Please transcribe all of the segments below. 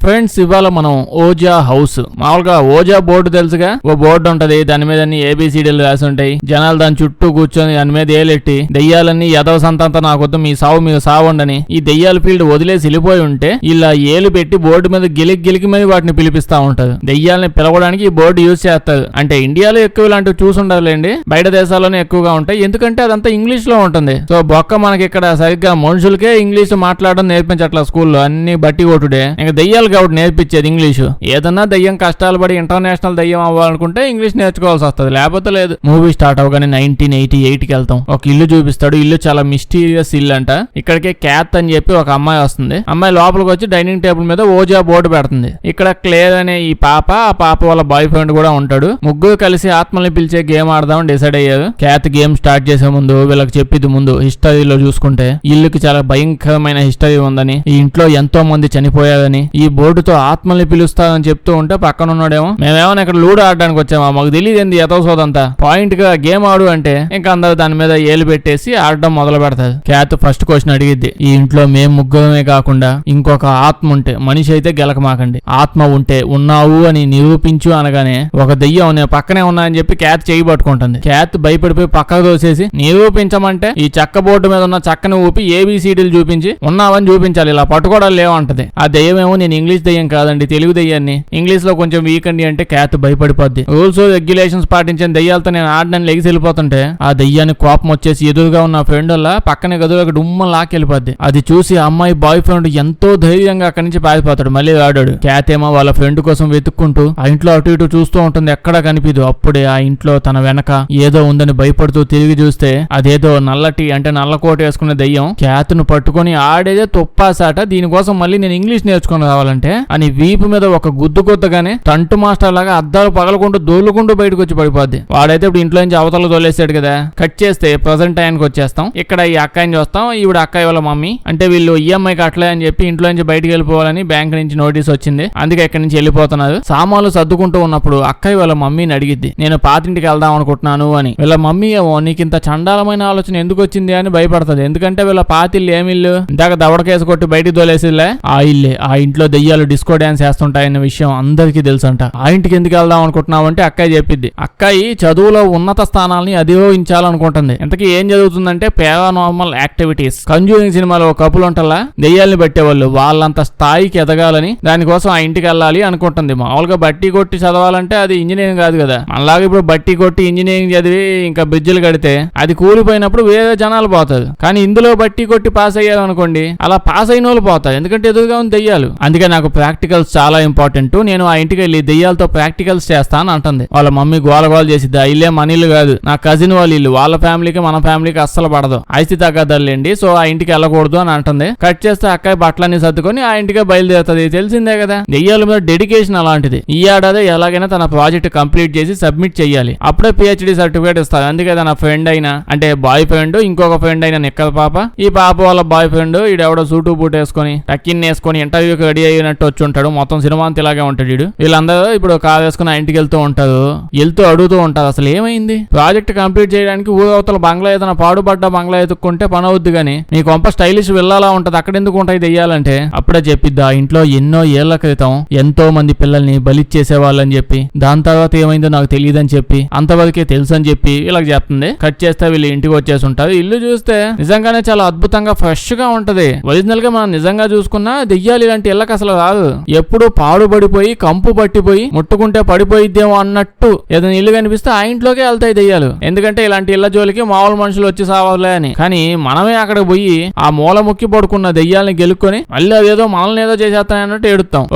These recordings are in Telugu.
ఫ్రెండ్స్, ఇవాళ మనం ఓజా హౌస్, మామూలుగా ఓజా బోర్డు తెలుసుగా, ఓ బోర్డు ఉంటది, దాని మీద అన్ని ఏబిసిడీలు రాసి ఉంటాయి. జనాలు దాని చుట్టూ కూర్చొని దాని మీద ఏలెట్టి దెయ్యాలన్నీ ఎదవ సంతంతా నాకొద్దు, మీ సావు మీకు సావండని ఈ దెయ్యాల ఫీల్డ్ వదిలేసి వెళ్ళిపోయి ఉంటే ఇలా ఏలు పెట్టి బోర్డు మీద గిలికి మీద వాటిని పిలిపిస్తా ఉంటారు. దెయ్యాలని పిలవడానికి ఈ బోర్డు యూజ్ చేస్తారు. అంటే ఇండియాలో ఎక్కువ ఇలాంటివి చూసుండదులేండి, బయట దేశాల్లోనే ఎక్కువగా ఉంటాయి. ఎందుకంటే అదంతా ఇంగ్లీష్ లో ఉంటుంది. సో బొక్క మనకి ఇక్కడ సరిగ్గా మనుషులకే ఇంగ్లీష్ మాట్లాడడం నేర్పించట్ల స్కూల్లో, అన్ని బట్టి కొట్టుడే. ఇంకా దెయ్యాలు కాబట్టి నేర్పించేది ఇంగ్లీషు. ఏదన్నా దయ్యం కష్టాలు పడి ఇంటర్నేషనల్ దయ్యం అవ్వాలనుకుంటే ఇంగ్లీష్ నేర్చుకోవాల్సి వస్తుంది, లేకపోతే లేదు. మూవీ స్టార్ట్ అవగానే 1988 కి వెళ్తాం. ఒక ఇల్లు చూపిస్తాడు. ఇల్లు చాలా మిస్టీరియస్ ఇల్లు అంట. ఇక్కడికే క్యాత్ అని చెప్పి ఒక అమ్మాయి వస్తుంది. అమ్మాయి లోపలికి వచ్చి డైనింగ్ టేబుల్ మీద ఓజా బోర్డు పెడుతుంది. ఇక్కడ క్లేర్ అనే ఈ పాప, ఆ పాప వాళ్ళ బాయ్ ఫ్రెండ్ కూడా ఉంటాడు. ముగ్గురు కలిసి ఆత్మల్ని పిలిచే గేమ్ ఆడదామని డిసైడ్ అయ్యారు. క్యాత్ గేమ్ స్టార్ట్ చేసే ముందు వీళ్ళకి చెప్పిద్ది, ముందు హిస్టరీలో చూసుకుంటే ఇల్లుకి చాలా భయంకరమైన హిస్టరీ ఉందని, ఈ ఇంట్లో ఎంతో మంది చనిపోయారని, ఈ బోర్డుతో ఆత్మల్ని పిలుస్తారని చెప్తూ ఉంటే పక్కన ఉన్నాడేమో, మేమేమన్నా ఇక్కడ లూడో ఆడడానికి వచ్చామా, మాకు తెలియదు ఏంది ఎతవసోదంతా, పాయింట్ గా గేమ్ ఆడు అంటే ఇంకా అందరూ దాని మీద ఏలు పెట్టేసి ఆడడం మొదలు పెడతారు. క్యాత్ ఫస్ట్ క్వశ్చన్ అడిగిద్ది, ఈ ఇంట్లో మేము ముగ్గురమే కాకుండా ఇంకొక ఆత్మ ఉంటే, మనిషి అయితే గెలకమాకండి, ఆత్మ ఉంటే ఉన్నావు అని నిరూపించు అనగానే ఒక దెయ్యం నేను పక్కనే ఉన్నా అని చెప్పి క్యాత్ చేయి పట్టుకుంటుంది. క్యాత్ భయపడిపోయి పక్కకు దోసేసి, నిరూపించమంటే ఈ చెక్క బోర్డు మీద ఉన్న చక్కని ఊపి ఏబిసిడీలు చూపించి ఉన్నావని చూపించాలి, ఇలా పట్టుకోవడం లేవంటది. ఆ దెయ్యమేమో నేను ఇంగ్లీష్ దెయ్యం కాదండి, తెలుగు దెయ్యాన్ని, ఇంగ్లీష్ లో కొంచెం వీక్ అండి అంటే క్యాత్ భయపడిపోద్ది. రూల్స్ రెగ్యులేషన్స్ పాటించిన దెయ్యాలతో నేను ఆడడానికి లెగిసి వెళ్ళిపోతుంటే ఆ దెయ్యాన్ని కోపం వచ్చేసి ఎదురుగా ఉన్న ఫ్రెండ్ వల్ల పక్కనే గదులకు డుమ్మ లాకెళ్ళిపోద్ది. అది చూసి ఆ అమ్మాయి బాయ్ ఫ్రెండ్ ఎంతో ధైర్యంగా అక్కడి నుంచి పారిపోతాడు. మళ్ళీ ఆడాడు. క్యాత్ ఏమో వాళ్ళ ఫ్రెండ్ కోసం వెతుక్కుంటూ ఆ ఇంట్లో అటు ఇటు చూస్తూ ఉంటుంది, ఎక్కడా కనిపిదు. అప్పుడే ఆ ఇంట్లో తన వెనక ఏదో ఉందని భయపడుతూ తిరిగి చూస్తే అదేదో నల్లటి అంటే నల్ల కోట వేసుకునే దెయ్యం క్యాత్ ను పట్టుకుని ఆడేదే తొప్పాసాట, దీనికోసం మళ్ళీ నేను ఇంగ్లీష్ నేర్చుకుని రావాలంటే అని వీపు మీద ఒక గుద్దు కొద్దగానే టంటు మాస్టర్ లాగా అద్దాలు పగలకుండా దోలుకుంటూ బయటకు వచ్చి పడిపోద్ది. వాడైతే ఇప్పుడు ఇంట్లో నుంచి అవతల తోలేసాడు కదా. కట్ చేస్తే ప్రజెంట్ టైంకి వచ్చేస్తాం. ఇక్కడ ఈ అక్కాయిని చూస్తాం. ఈవిడ అక్కాయి వాళ్ళ మమ్మీ. అంటే వీళ్ళు ఈఎంఐ కట్టలే అని చెప్పి ఇంట్లో నుంచి బయటకు వెళ్ళిపోవాలని బ్యాంక్ నుంచి నోటీస్ వచ్చింది, అందుకే ఇక్కడి నుంచి వెళ్ళిపోతున్నారు. సామాన్లు సర్దుకుంటూ ఉన్నప్పుడు అక్కాయి వాళ్ళ మమ్మీని అడిగిద్ది, నేను పాతింటికి వెళ్దాం అనుకుంటున్నాను అని. వీళ్ళ మమ్మీ ఏమో నీకు ఇంత చండాలమైన ఆలోచన ఎందుకు వచ్చింది అని భయపడుతుంది. ఎందుకంటే వీళ్ళ పాతిల్లు ఏమిల్లు ఇందాక దవడకేసి కొట్టి బయటికి తోలేసిలే ఆ ఇల్లే. ఆ ఇంట్లో దెయ్యాలు డిస్కో డాన్స్ వేస్తుంటాయన్న విషయం అందరికీ తెలుసంట. ఆ ఇంటికి ఎందుకు వెళ్దాం అనుకుంటున్నావు అంటే అక్కాయి చెప్పిద్ది. అక్కాయి చదువులో ఉన్నత స్థానాలని అధిరోహించాలనుకుంటుంది. ఇంతకీ ఏం జరుగుతుందంటే పారానార్మల్ యాక్టివిటీస్. కంజూరింగ్ సినిమాలో కపుల్ ఉంటల్లా దెయ్యాల్ని పట్టేవాళ్ళు, వాళ్ళంత స్థాయికి ఎదగాలని దానికోసం ఆ ఇంటికి వెళ్ళాలి అనుకుంటుంది. మామూలుగా బట్టి కొట్టి చదవాలంటే అది ఇంజనీరింగ్ కాదు కదా. అలాగే ఇప్పుడు బట్టి కొట్టి ఇంజనీరింగ్ చదివి ఇంకా బ్రిడ్జిలు కడితే అది కూలిపోయినప్పుడు వేరే జనాలు పోతారు. కానీ ఇందులో బట్టి కొట్టి పాస్ అయ్యారు అనుకోండి, అలా పాస్ అయిన వాళ్ళు పోతారు, ఎందుకంటే ఎదురుగా ఉంది దెయ్యాలు. అందుకే నాకు ప్రాక్టికల్స్ చాలా ఇంపార్టెంట్, నేను ఆ ఇంటికి వెళ్ళి దెయ్యాలతో ప్రాక్టికల్స్ చేస్తాను అంటుంది. వాళ్ళ మమ్మీ గోల చేసిద్ది, ఆ ఇల్లే మన ఇల్లు కాదు, నా కజిన్ వాళ్ళ ఇల్లు, వాళ్ళ ఫ్యామిలీకి మన ఫ్యామిలీకి అస్సలు పడదు, ఐసి తగ్గదండి, సో ఆ ఇంటికి వెళ్ళకూడదు అని అంటుంది. కట్ చేస్తే అక్కాయి బట్టలన్నీ సర్దుకొని ఆ ఇంటికి బయలుదేరుతుంది. తెలిసిందే కదా దెయ్యాల మీద డెడికేషన్ అలాంటిది. ఈ ఏడాది ఎలాగైనా తన ప్రాజెక్ట్ కంప్లీట్ చేసి సబ్మిట్ చేయాలి, అప్పుడే పిహెచ్డి సర్టిఫికేట్ ఇస్తారు. అందుకే తన ఫ్రెండ్ అయినా అంటే బాయ్ ఫ్రెండ్, ఇంకొక ఫ్రెండ్ అయినా నిక్కల పాప, ఈ పాప వాళ్ళ బాయ్ ఫ్రెండ్ ఈడెవడో సూటు బూట్ వేసుకొని టక్కిన్ వేసుకొని ఇంటర్వ్యూకి రెడీ అయినట్టు వచ్చి ఉంటాడు. మొత్తం సినిమా అంతా ఇలాగే ఉంటాడు. వీళ్ళందరూ ఇప్పుడు కార్ వేసుకుని ఆ ఇంటికి వెళ్తూ ఉంటారు. వెళ్తూ అడుగుతూ ఉంటారు, అసలు ఏమైంది, ప్రాజెక్ట్ కంప్లీట్ చేయడానికి ఊరవతల బంగ్లా ఏదైనా పాడుపడ్డ బంగ్లా ఎత్తుక్కుంటే పని అవుద్ది, కానీ మీ కొంప స్టైలిష్ వెళ్ళాలా ఉంటది, అక్కడ ఎందుకు ఉంటాయి దెయ్యాలంటే. అప్పుడే చెప్పిద్ది, ఆ ఇంట్లో ఎన్నో ఏళ్ల క్రితం ఎంతో మంది పిల్లల్ని బలిచ్చేసేవాళ్ళని చెప్పి, దాని తర్వాత ఏమైందో నాకు తెలియదని చెప్పి, అంతవరకే తెలుసు అని చెప్పి ఇలా చెప్తుంది. కట్ చేస్తే వీళ్ళు ఇంటికి వచ్చేసి ఉంటారు. ఇల్లు చూస్తే నిజంగానే చాలా అద్భుతంగా ఫ్రెష్ గా ఉంటది. ఒరిజినల్ గా మనం నిజంగా చూసుకున్నా దెయ్యాలు ఇలాంటి ఇళ్ళకి అసలు రాదు. ఎప్పుడు పాడుపడిపోయి కంపు పట్టిపోయి ముట్టుకుంటే పడిపోయిద్దేమో అన్నట్టు ఏదైనా ఇల్లు కనిపిస్తే ఆ ఇంట్లోకే వెళ్తాయి దెయ్యాలు. ఎందుకంటే ఇలాంటి ఇళ్ల జోలికి మామూలు మనుషులు వచ్చి సావాలే అని. కానీ మనమే అక్కడ పోయి ఆ మూల ముక్కి పడుకున్న దెయ్యాలని గెలుక్కొని మళ్ళీ అదేదో మనల్ని ఏదో చేసేస్తానన్నట్టు ఏడుస్తాం.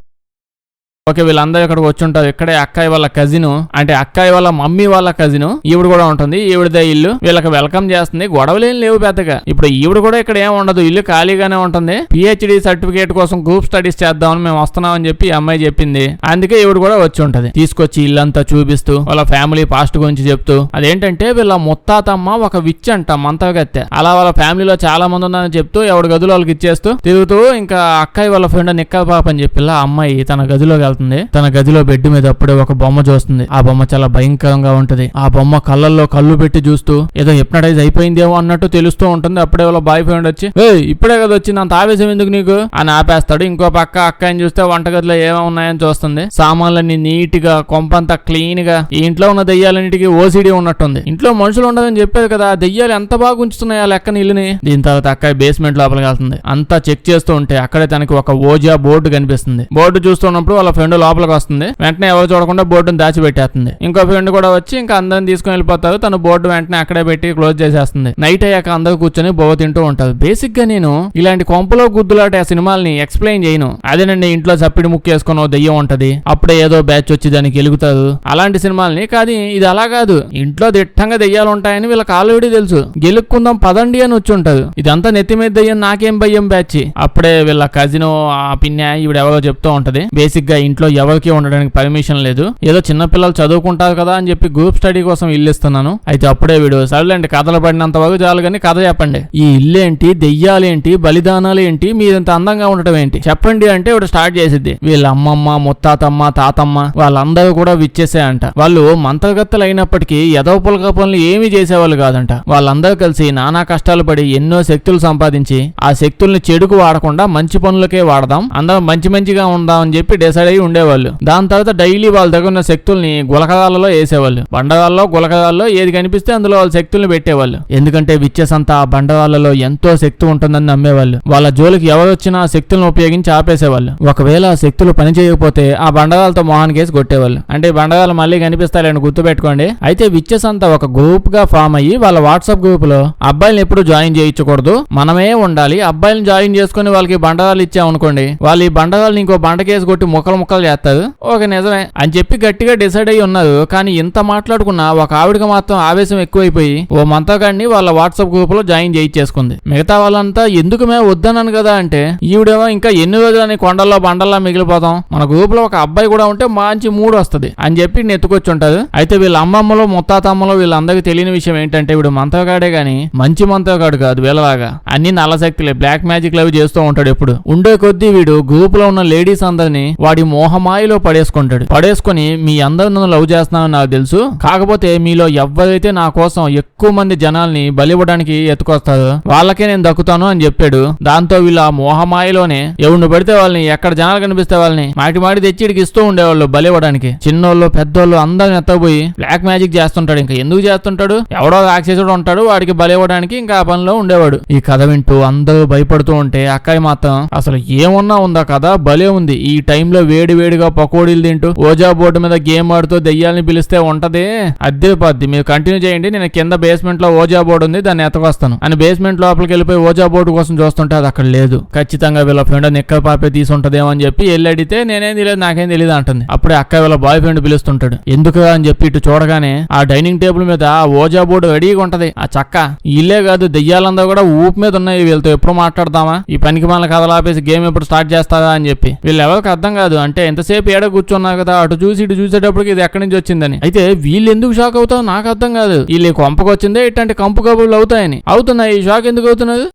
ఓకే, వీళ్ళందరూ ఇక్కడికి వచ్చి ఉంటారు. ఇక్కడే అక్కాయి వాళ్ళ కజిన్, అంటే అక్కాయి వాళ్ళ మమ్మీ వాళ్ళ కజిన్ ఈవిడ కూడా ఉంటుంది. ఈవిడదే ఇల్లు, వీళ్ళకి వెల్కమ్ చేస్తుంది. గొడవలేం లేవు పెద్దగా. ఇప్పుడు ఈవిడ కూడా ఇక్కడ ఏం ఉండదు, ఇల్లు ఖాళీగానే ఉంటుంది. పిహెచ్డి సర్టిఫికేట్ కోసం గ్రూప్ స్టడీస్ చేద్దామని మేము వస్తున్నామని చెప్పి అమ్మాయి చెప్పింది. అందుకే ఈవిడ కూడా వచ్చి ఉంటది. తీసుకొచ్చి ఇల్లంతా చూపిస్తూ వాళ్ళ ఫ్యామిలీ పాస్ట్ గురించి చెప్తూ, అదేంటంటే వీళ్ళ ముత్తాతమ్మ ఒక విచ్ అంట, మంత్రగత్తె, అలా వాళ్ళ ఫ్యామిలీలో చాలా మంది ఉందని చెప్తూ ఎవరి గదిలో వాళ్ళకి ఇచ్చేస్తూ తిరుగుతూ ఇంకా అక్కాయి వాళ్ళ ఫ్రెండ్ నిక్కల పాప అని చెప్పి అమ్మాయి తన గదిలోకి వెళ్తుంది. తన గదిలో బెడ్ మీద అప్పుడే ఒక బొమ్మ చూస్తుంది. ఆ బొమ్మ చాలా భయంకరంగా ఉంటది. ఆ బొమ్మ కళ్ళల్లో కళ్ళు పెట్టి చూస్తూ ఏదో హిప్నటైజ్ అయిపోయిందేమో అన్నట్టు తెలుస్తూ ఉంటుంది. అప్పుడే వాళ్ళ బాయ్ ఫ్రెండ్ వచ్చి ఇప్పుడే కదా వచ్చింది, అంత ఆవేశం ఎందుకు నీకు అని ఆపేస్తాడు. ఇంకో పక్క అక్కని చూస్తే వంటగదిలో ఏమేమి ఉన్నాయని చూస్తుంది. సామాన్లన్నీ నీట్ గా, కొంపంతా క్లీన్ గా. ఈ ఇంట్లో ఉన్న దెయ్యాలన్నిటికీ ఓసిడి ఉన్నట్టుంది. ఇంట్లో మనుషులు ఉండదని చెప్పేది కదా, దెయ్యాలు ఎంత బాగా ఉంచుతున్నాయి ఆ లెక్కన ఇల్లుని. దీని తర్వాత అక్కయ్య బేస్మెంట్ లోపలికి వెళ్తుంది. అంతా చెక్ చేస్తూ ఉంటే అక్కడే తనకి ఒక ఓజా బోర్డు కనిపిస్తుంది. బోర్డు చూస్తున్నప్పుడు వాళ్ళ ఫ్రెండ్ లోపలికి వస్తుంది. వెంటనే ఎవరు చూడకుండా బోర్డును దాచిపెట్టేస్తుంది. ఇంకో ఫ్రెండ్ కూడా వచ్చి ఇంకా అందరిని తీసుకుని వెళ్ళిపోతారు. తను బోర్డు వెంటనే అక్కడే పెట్టి క్లోజ్ చేసేస్తుంది. నైట్ అయ్యాక అందరూ కూర్చొని బొవ్వ తింటూ ఉంటారు. బేసిక్ గా నేను ఇలాంటి కొంపలో గుద్దులాట ఆ సినిమాల్ని ఎక్స్ప్లెయిన్ చేయను. అదేనండి ఇంట్లో చప్పిడి ముక్కేసుకుని దెయ్యం ఉంటది, అప్పుడే ఏదో బ్యాచ్ వచ్చి దానికి ఎలుగుతారు, అలాంటి సినిమాల్ని. కానీ ఇది అలా కాదు. ఇంట్లో దిట్టంగా దెయ్యాలు ఉంటాయని వీళ్ళకి ఆల్రెడీ తెలుసు. గెలుక్కుందాం పదండి అని వచ్చి ఉంటారు. ఇదంతా నెత్తి మీద దెయ్యం, నాకేం భయం బ్యాచ్. అప్పుడే వీళ్ళ కజిన్ ఆ పిన్య ఈవిడ ఎవరో చెప్తూ ఉంటది. బేసిక్ గా ఇంట్లో ఎవరికి ఉండడానికి పర్మిషన్ లేదు, ఏదో చిన్నపిల్లలు చదువుకుంటారు కదా అని చెప్పి గ్రూప్ స్టడీ కోసం ఇల్లు ఇస్తున్నాను. అయితే అప్పుడే వీడు సర్లేండి కథలు పడినంత వరకు చాలు కానీ కథ చెప్పండి, ఈ ఇల్లేంటి, దెయ్యాలేంటి, బలిదానాలు ఏంటి, మీరింత అందంగా ఉండటం ఏంటి చెప్పండి అంటే వీడు స్టార్ట్ చేసిద్ది. వీళ్ళ అమ్మమ్మ, ముత్తాతమ్మ, తాతమ్మ వాళ్ళందరూ కూడా విచ్చేసాయంట. వాళ్ళు మంత్రగత్తలు అయినప్పటికీ ఎదవ పులక పనులు ఏమీ చేసేవాళ్ళు కాదంట. వాళ్ళందరూ కలిసి నానా కష్టాలు పడి ఎన్నో శక్తులు సంపాదించి ఆ శక్తుల్ని చెడుకు వాడకుండా మంచి పనులకే వాడదాం, అందరం మంచిగా ఉందాం అని చెప్పి డిసైడ్ అయ్యి ఉండేవాళ్ళు. దాని తర్వాత డైలీ వాళ్ళ దగ్గర ఉన్న శక్తుల్ని గులకరాలలో వేసేవాళ్ళు. బండరాల్లో గులకరాల్లో ఏది కనిపిస్తే అందులో వాళ్ళ శక్తుల్ని పెట్టేవాళ్ళు. ఎందుకంటే విచ్చేసంతా ఆ బండరాళ్లలో ఎంతో శక్తి ఉంటుందని నమ్మేవాళ్ళు. వాళ్ళ జోలికి ఎవరు వచ్చినా ఆ శక్తులను ఉపయోగించి ఆపేసేవాళ్ళు. ఒకవేళ ఆ శక్తులు పని చేయకపోతే ఆ బండరాలతో మొహానికి వేసి కొట్టేవాళ్ళు. అంటే ఈ బండరాలు మళ్ళీ కనిపిస్తాయని గుర్తుపెట్టుకోండి. అయితే విచ్చెస్ అంతా ఒక గ్రూప్ గా ఫామ్ అయ్యి వాళ్ళ వాట్సాప్ గ్రూప్ లో అబ్బాయిలను ఎప్పుడు జాయిన్ చేయించకూడదు, మనమే ఉండాలి, అబ్బాయిలను జాయిన్ చేసుకుని వాళ్ళకి బండరాలు ఇచ్చామనుకోండి వాళ్ళు ఈ బండరాలను ఇంకో బండకేసి కొట్టి ముక్కలు చేస్తారు. ఓకే నిజమే అని చెప్పి గట్టిగా డిసైడ్ అయ్యి ఉన్నారు. కానీ ఇంత మాట్లాడుకున్నా ఒక ఆవిడకి మాత్రం ఆవేశం ఎక్కువైపోయి ఓ మంతగాడిని వాళ్ళ వాట్సాప్ గ్రూప్ లో జాయిన్ చేయించేసుకుంది. మిగతా వాళ్ళంతా ఎందుకు మేము వద్దన్నాను కదా అంటే ఈవిడేమో ఇంకా ఎన్ని రోజులని కొండల్లో బండల్లా మిగిలిపోతాం, మన గ్రూప్ లో ఒక అబ్బాయి కూడా ఉంటే మంచి మూడు వస్తుంది అని చెప్పి నెత్తుకొచ్చి ఉంటారు. అయితే వీళ్ళ అమ్మమ్మలో ముత్తాతమ్మలో వీళ్ళందరికీ తెలియని విషయం ఏంటంటే వీడు మంత్రగాడే గాని మంచి మంత్రగాడు కాదు. వీళ్ళలాగా అన్ని నల్లశక్తులే, బ్లాక్ మ్యాజిక్ లవి చేస్తూ ఉంటాడు. ఎప్పుడు ఉండే కొద్దీ వీడు గ్రూప్ లో ఉన్న లేడీస్ అందరినీ వాడి మోహమాయిలో పడేసుకుంటాడు. పడేసుకుని మీ అందరూ నన్ను లవ్ చేస్తున్నానని నాకు తెలుసు, కాకపోతే మీలో ఎవరైతే నా కోసం ఎక్కువ మంది జనాల్ని బలివ్వడానికి ఎత్తుకొస్తారో వాళ్ళకే నేను దక్కుతాను అని చెప్పాడు. దాంతో వీళ్ళ మోహమాయిలోనే ఎవరిని పడితే వాళ్ళని, ఎక్కడ జనాలు కనిపిస్తే వాళ్ళని మాటి తెచ్చిడికి ఇస్తూ ఉండేవాళ్ళు బలివ్వడానికి. చిన్నోళ్ళు పెద్దోళ్ళు అందరిని ఎత్తపోయి బ్లాక్ మ్యాజిక్ చేస్తుంటాడు. ఇంకా ఎందుకు చేస్తుంటాడు, ఎవడో రాక్షసుడు ఉంటాడు వాడికి బలివ్వడానికి, ఇంకా ఆ పనిలో ఉండేవాడు. ఈ కథ వింటూ అందరూ భయపడుతూ ఉంటే అక్కయ్య మాత్రం అసలు ఏమన్నా ఉందా కథ, భలే ఉంది. ఈ టైంలో వేడిగా పకోడీలు తింటూ ఓజా బోర్డు మీద గేమ్ ఆడుతూ దెయ్యాలని పిలిస్తే ఉంటది అద్దెపద్ది. మీరు కంటిన్యూ చేయండి, నేను కింద బేస్మెంట్ లో ఓజా బోర్డు ఉంది దాన్ని ఎత్తకొస్తాను అని బేస్మెంట్ లోపలికి వెళ్ళిపోయి ఓజా బోర్డు కోసం చూస్తుంటే అది అక్కడ లేదు. ఖచ్చితంగా వీళ్ళ ఫ్రెండ్ నిక్కల పాపే తీసుంటదేమో అని చెప్పి వెళ్ళి అడిగితే నేనేం తెలియదు, నాకేం తెలియదు అంటుంది. అప్పుడే అక్క వీళ్ళ బాయ్ ఫ్రెండ్ పిలుస్తుంటాడు. ఎందుకు అని చెప్పి ఇటు చూడగానే ఆ డైనింగ్ టేబుల్ మీద ఓజా బోర్డు రెడీగా ఉంటది. ఆ చక్క ఇల్లే కాదు దెయ్యాలందరూ కూడా ఊపు మీద ఉన్నాయి. వీళ్ళతో ఎప్పుడు మాట్లాడదామా, ఈ పనికి మన కథలు ఆపేసి గేమ్ ఎప్పుడు స్టార్ట్ చేస్తారా అని చెప్పి వీళ్ళు ఎవరికి అర్థం కాదు. అంటే ఎంతసేపు ఏడ కూర్చున్నారు కదా, అటు చూసి ఇటు చూసేటప్పటికి ఇది ఎక్కడి నుంచి వచ్చిందని. అయితే వీళ్ళు ఎందుకు షాక్ అవుతారో నాకు అర్థం కాదు. వీళ్ళు కొంపకు వచ్చిందే ఇట్లాంటి కంపు కబుర్లు అవుతాయని. అవుతున్నాయి, ఈ షాక్ ఎందుకు అవుతున్నది?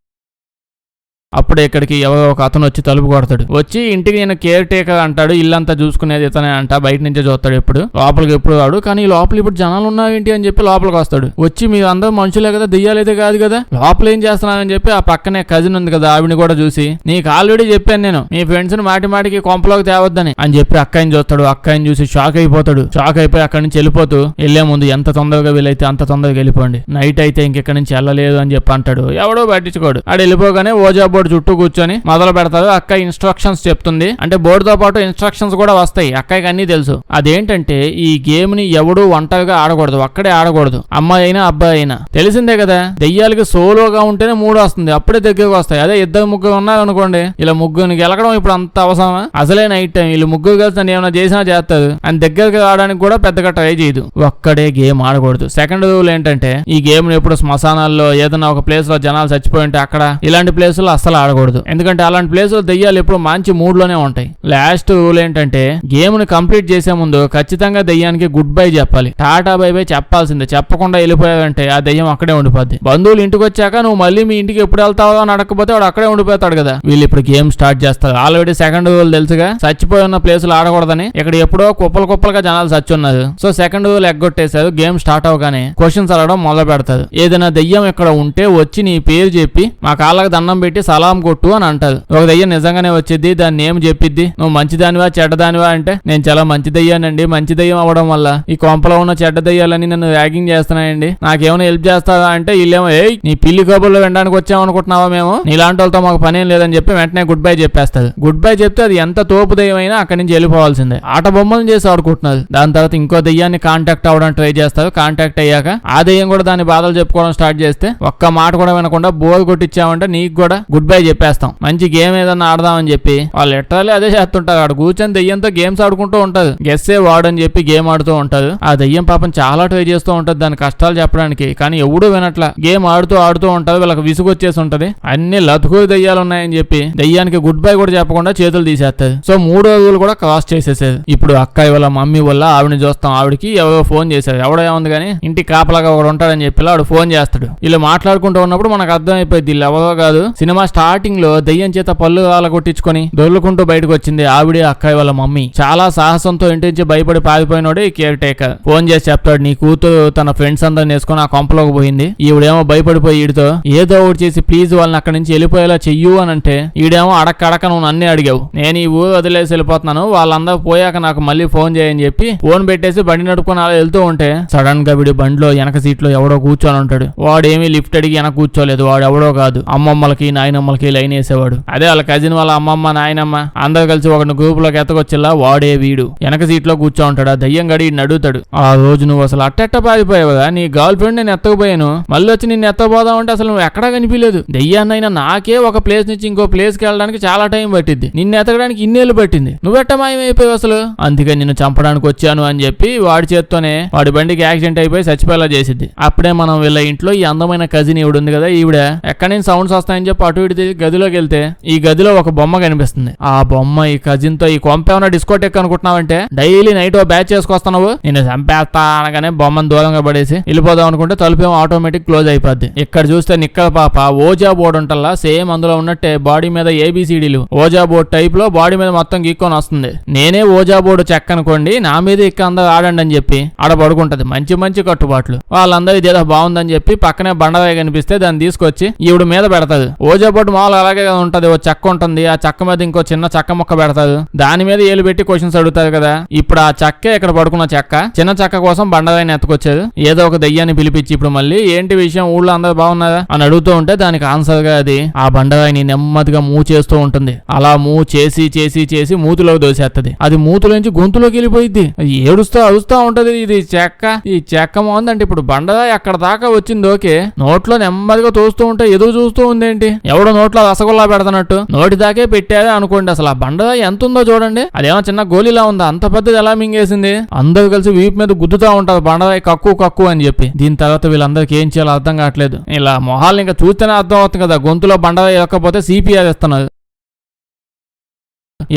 అప్పుడే ఇక్కడికి ఎవరో ఒక అతను వచ్చి తలుపు కొడతాడు. వచ్చి ఇంటికి నేను కేర్ టేకర్ అంటాడు, ఇల్లంతా చూసుకునేది ఇతనే అంట, బయట నుంచే చూస్తాడు. ఎప్పుడు లోపలికి ఎప్పుడు వాడు, కానీ లోపల ఇప్పుడు జనాలు ఉన్నావేంటి అని చెప్పి లోపలికి వస్తాడు. వచ్చి మీరు అందరూ మనుషులే కదా, దెయ్యాలైతే కాదు కదా, లోపల ఏం చేస్తున్నానని చెప్పి ఆ పక్కనే కజిన్ ఉంది కదా ఆవిని కూడా చూసి, నీకు ఆల్రెడీ చెప్పాను నేను మీ ఫ్రెండ్స్ ని మాటికి కొంపలోకి తేవద్దని అని చెప్పి అక్కని చూస్తాడు. అక్కని చూసి షాక్ అయిపోతాడు. షాక్ అయిపోయి అక్కడి నుంచి వెళ్ళిపోతూ వెళ్లే ముందు ఎంత తొందరగా వీలైతే అంత తొందరగా వెళ్ళిపోండి, నైట్ అయితే ఇంకెక్కడి నుంచి వెళ్ళలేదు అని చెప్పి అంటాడు. ఎవడో పట్టించుకోడు. ఆడు వెళ్ళిపోగానే ఓజా బోర్డు చుట్టూ కూర్చొని మొదలు పెడతారు. అక్క ఇన్స్ట్రక్షన్స్ చెప్తుంది. అంటే బోర్డుతో పాటు ఇన్స్ట్రక్షన్స్ కూడా వస్తాయి. అక్కకి అన్ని తెలుసు. అదేంటంటే ఈ గేమ్ ని ఎవడు ఒంటరిగా ఆడకూడదు, అక్కడే ఆడకూడదు, అమ్మాయి అయినా అబ్బాయి అయినా. తెలిసిందే కదా, దెయ్యాలకి సోలోగా ఉంటేనే మూడు వస్తుంది, అప్పుడే దగ్గరకు వస్తాయి. అదే ఇద్దరు ముగ్గురు ఉన్నారు అనుకోండి, ఇలా ముగ్గురిని గెలకడం ఇప్పుడు అంత అవసరమా? అసలే నైట్ టైం వీళ్ళు ముగ్గురు కలిసి నన్ను ఏమైనా చేసినా చేస్తారు అని దగ్గరకు రావడానికి కూడా పెద్దగా ట్రై చేయదు. ఒక్కడే గేమ్ ఆడకూడదు. సెకండ్ రూల్ ఏంటంటే ఈ గేమ్ ఎప్పుడు శ్మశానాల్లో ఏదైనా ఒక ప్లేస్ లో జనాలు చచ్చిపోయి ఉంటే అక్కడ, ఇలాంటి ప్లేస్ లో అస్సలు అస్సలు ఆడకూడదు. ఎందుకంటే అలాంటి ప్లేస్ లో దెయ్యాలు ఎప్పుడు మంచి మూడ్ లోనే ఉంటాయి. లాస్ట్ రూల్ ఏంటంటే గేమ్ ని కంప్లీట్ చేసే ముందు ఖచ్చితంగా దెయ్యానికి గుడ్ బై చెప్పాలి. టాటా బై బై చెప్పాల్సిందే. చెప్పకుండా వెళ్ళిపోయావంటే ఆ దెయ్యం అక్కడే ఉండిపోద్ది. బంధువులు ఇంటికి వచ్చాక నువ్వు మళ్ళీ మీ ఇంటికి ఎప్పుడు వెళ్తావో అని అడగకపోతే వాడు అక్కడే ఉండిపోతాడు కదా. వీళ్ళు ఇప్పుడు గేమ్ స్టార్ట్ చేస్తారు. ఆల్రెడీ సెకండ్ రూల్ తెలుసుగా, చచ్చిపోయి ఉన్న ప్లేసులు ఆడకూడదని. ఇక్కడ ఎప్పుడో కుప్పలుగా జనాలు చచ్చి ఉన్నారు. సో సెకండ్ రూల్ ఎగ్గొట్టేశారు. గేమ్ స్టార్ట్ అవగానే క్వశ్చన్స్ అడగడం మొదలు పెడతారు. ఏదైనా దెయ్యం ఇక్కడ ఉంటే వచ్చి నీ పేరు చెప్పి మా కాళ్ళకి దండం పెట్టి సలాం కొట్టు అని అంటారు. ఒక దెయ్యం నిజంగానే వచ్చింది. దాన్ని ఏం చెప్పిద్ది, నువ్వు మంచిదానివా చెడ్డదానివా అంటే నేను చాలా మంచి దెయ్యానండి, మంచి దెయ్యం అవ్వడం వల్ల ఈ కొంపలో ఉన్న చెడ్డ దెయ్యాలని నన్ను ర్యాగింగ్ చేస్తున్నాయండి, నాకేమైనా హెల్ప్ చేస్తావా అంటే వీళ్ళేమో ఏయ్ నీ పిల్లి కబుర్లు వినడానికి వచ్చామనుకుంటున్నావా మేము, నీలాంటి వాళ్ళతో మాకు పనేం లేదని చెప్పి వెంటనే గుడ్ బై చెప్పేస్తారు. గుడ్ బై చెప్తే అది ఎంత తోపు దెయ్యం అయినా అక్కడి నుంచి వెళ్ళిపోవాల్సిందే. ఆట బొమ్మలను చేసి ఆడుకుంటున్నారు. దాని తర్వాత ఇంకో దెయ్యాన్ని కాంటాక్ట్ అవ్వడానికి ట్రై చేస్తారు. కాంటాక్ట్ అయ్యాక ఆ దెయ్యం కూడా దాని బాధలు చెప్పుకోవడం స్టార్ట్ చేస్తే ఒక్క మాట కూడా వినకుండా బోర్ కొట్టించామంటే నీకు కూడా గుడ్ బై చెప్పేస్తాం, మంచి గేమ్ ఏదన్నా ఆడదామని చెప్పి వాళ్ళు లిటరల్లీ అదే చేస్తుంటారు. ఆడు కూర్చొని దెయ్యంతో గేమ్స్ ఆడుకుంటూ ఉంటారు. గెస్సే వాడని చెప్పి గేమ్ ఆడుతూ ఉంటారు. ఆ దెయ్యం పాపం చాలా ట్రై చేస్తూ ఉంటది దాని కష్టాలు చెప్పడానికి. కానీ ఎవడూ వినట్లా. గేమ్ ఆడుతూ ఉంటారు. వీళ్ళకి విసుగు వచ్చేసి ఉంటది. అన్ని లతుకు దెయ్యాలు ఉన్నాయని చెప్పి దెయ్యానికి గుడ్ బై కూడా చెప్పకుండా చేతులు తీసేస్తారు. సో 3వ రోజులు కూడా క్రాస్ చేసేసారు. ఇప్పుడు అక్కయ్య వాళ్ళ మమ్మీ వల్ల ఆవిడని చూస్తాం. ఆవిడకి ఎవరో ఫోన్ చేశారు. ఎవడో ఏముంది కానీ ఇంటి కాపలాగా ఒకడు ఉంటాడని చెప్పి ఆవిడ ఫోన్ చేస్తాడు. వీళ్ళు మాట్లాడుకుంటూ ఉన్నప్పుడు మనకు అర్థమైపోయింది వీళ్ళు ఎవరో కాదు. సినిమా స్టార్టింగ్ లో దెయ్యం చేత పళ్ళు కొట్టించుకొని దొర్లుకుంటూ బయటకు వచ్చింది ఆవిడే అక్కయ్య వాళ్ళ మమ్మీ. చాలా సాహసంతో ఇంటి నుంచి భయపడి పారిపోయినోడే ఈ కేర్ టేకర్. ఫోన్ చేసి చెప్తాడు నీ కూతురు తన ఫ్రెండ్స్ అందరిని వేసుకొని ఆ కొంపలోకి పోయింది. ఈవిడేమో భయపడిపోయి ఈడితో ఏదో ఒకటి చేసి ప్లీజ్ వాళ్ళని అక్కడి నుంచి వెళ్ళిపోయేలా చెయ్యు అని అంటే ఈడేమో అడక్క నువ్వు నన్నే అడిగావు, నేను ఈ ఊరు వదిలేసి వెళ్ళిపోతున్నాను, వాళ్ళందరూ పోయాక నాకు మళ్ళీ ఫోన్ చేయని చెప్పి ఫోన్ పెట్టేసి బండి నడుపుకొని అలా వెళ్తూ ఉంటే సడన్ గా వీడి బండిలో వెనక సీట్ లో ఎవడో కూర్చొని ఉంటాడు. వాడేమీ లిఫ్ట్ అడిగి వెనక కూర్చోలేదు. వాడు ఎవడో కాదు, అమ్మమ్మలకి నాయనమ్మలకి లైన్ వేసేవాడు. అదే వాళ్ళ కజిన్ వాళ్ళ అమ్మమ్మ నాయనమ్మ అందరు కలిసి ఒకటి గ్రూప్ లోకి ఎత్తకొచ్చేలా వాడే వీడు వెనక సీట్ లో కూర్చో ఉంటాడు. ఆ దయ్యం గడి అడుగుతాడు, ఆ రోజు నువ్వు అసలు అట్టెట్ట పారిపోయావుగా, నీ గర్ల్ ఫ్రెండ్ నేను ఎత్తకపోయాను, మళ్ళీ వచ్చి నిన్ను ఎత్తపోదాం అంటే అసలు నువ్వు ఎక్కడా కనిపించలేదు. దెయ్యాన్నైనా నాకే ఒక ప్లేస్ నుంచి ఇంకో ప్లేస్ కి వెళ్ళడానికి చాలా టైం పట్టింది, నిన్ను ఎత్తకడానికి ఇన్నేళ్ళు పట్టింది, నువ్వెట్ట మాయమైపోయావు అసలు, అందుకే నిన్ను చంపడానికి వచ్చాను అని చెప్పి వాడి చేత్తోనే వాడి బండికి యాక్సిడెంట్ అయిపోయి చచ్చిపోయేలా చేసిద్ది. అప్పుడే మనం వీళ్ళ ఇంట్లో ఈ అందమైన కజిన్ ఈవిడ ఉంది కదా, ఈవిడ ఎక్కడి నుంచి సౌండ్స్ వస్తాయని చెప్పి అటు ఇటు గదిలోకి వెళ్తే ఈ గదిలో ఒక బొమ్మ కనిపిస్తుంది. ఆ బొమ్మ ఈ కజిన్ తో ఈ కొంప ఏమైనా డిస్కోటెక్ అనుకుంటున్నావంటే డైలీ నైట్ బ్యాచ్ చేసుకొస్తున్నావు, నేను చంపేస్తా అనగానే బొమ్మను దూరంగా పడేసి వెళ్ళిపోదాం అనుకుంటే తలుపేమో ఆటోమేటిక్ క్లోజ్ అయిపోద్ది. ఇక్కడ చూస్తే నిక్కల పాప ఓజా బోర్డు ఉంటల్లా సేమ్ అందులో ఉన్నట్టే బాడీ మీద ఏబిసిడీలు ఓజా బోర్డు టైప్ లో బాడీ మీద మొత్తం గీక్కొని వస్తుంది. నేనే ఓజా బోర్డు చెక్క అనుకోండి, నా మీద ఇక్కడ అందరూ ఆడండి అని చెప్పి ఆడ పడుకుంటది. మంచి మంచి కట్టుబాట్లు. వాళ్ళందరూ ఇదేదో బాగుందని చెప్పి పక్కనే బండరాయి కనిపిస్తే దాన్ని తీసుకొచ్చి ఈవిడ మీద పెడతాది. ఓజా బోర్డు మామూలు అలాగే ఉంటది, ఓ చెక్క ఉంటుంది, ఆ చెక్క మీద ఇంకో చిన్న చెక్క ముక్క పెడతారు, దాని మీద ఏలు పెట్టి క్వశ్చన్స్ అడుగుతారు కదా. ఇప్పుడు ఆ చెక్కే ఇక్కడ పడుకున్న చెక్క, చిన్న చెక్క కోసం బండరాయిని ఎత్తుకొచ్చారు. ఏదో ఒక దయ్యాన్ని పిలిపించి ఇప్పుడు మళ్ళీ ఏంటి విషయం, ఊళ్ళో అందరూ బాగున్నారా అని అడుగుతూ ఉంటే దానికి ఆన్సర్ గా అది ఆ బండరాయిని నెమ్మదిగా మూవ్ చేస్తూ ఉంటుంది. అలా మూవ్ చేసి చేసి చేసి మూతిలోకి దోసేస్తుంది. అది మూతులోంచి గొంతులోకి వెళ్ళిపోయింది. అది అరుస్తా ఉంటది. ఇది చెక్క, ఈ చెక్క బాగుందంటే ఇప్పుడు బండరాయి అక్కడ దాకా వచ్చింది ఓకే, నోట్లో నెమ్మదిగా తోస్తూ ఉంటే ఎదురు చూస్తూ ఉందేంటి, ఎవడో నోట్లో రసగుల్లా పెడతానట్టు నోటి దాకే పెట్టారే అనుకోండి. అసలు ఆ బండరాయి ఎంత ఉందో చూడండి, అదేమో చిన్న గోలీలా ఉందా, అంత పెద్దది ఎలా మింగేసింది. అందరూ కలిసి వీపు మీద గుద్దుతా ఉంటారు బండరాయి కక్కు అని చెప్పి. దీని తర్వాత వీళ్ళందరికీ ఏం చేయాలో అర్థం కావట్లేదు. ఇలా మొహాలు ఇంకా చూస్తేనే అర్థం అవుతుంది కదా, గొంతులో బండరాయి ఎక్కకపోతే సిపిఆర్ ఇస్తున్నారు.